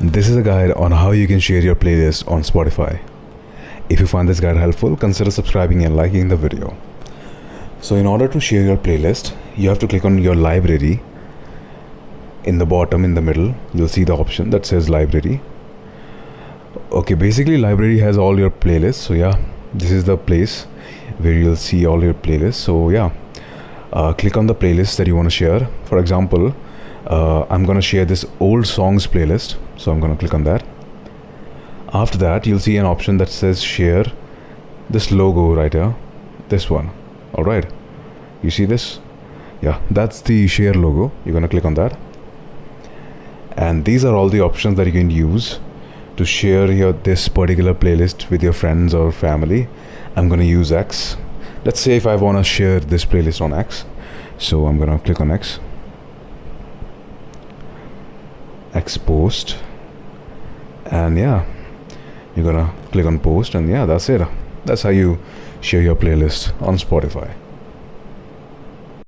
This is a guide on how you can share your playlist on Spotify. If you find this guide helpful, consider subscribing and liking the video. So in order to share your playlist, you have to click on your library. In the bottom, in the middle, you'll see the option that says library. Okay, basically library has all your playlists. So yeah, this is the place where you'll see all your playlists. So yeah, click on the playlist that you want to share. For example, I'm gonna share this old songs playlist, so I'm gonna click on that. After that, you'll see an option that says share. This logo right here, this one. All right, you see this? Yeah, that's the share logo. You're gonna click on that, and these are all the options that you can use to share this particular playlist with your friends or family. I'm gonna use X. Let's say if I want to share this playlist on X, so I'm gonna click on X post, and yeah, you're gonna click on post, and yeah, that's it. That's how you share your playlist on Spotify.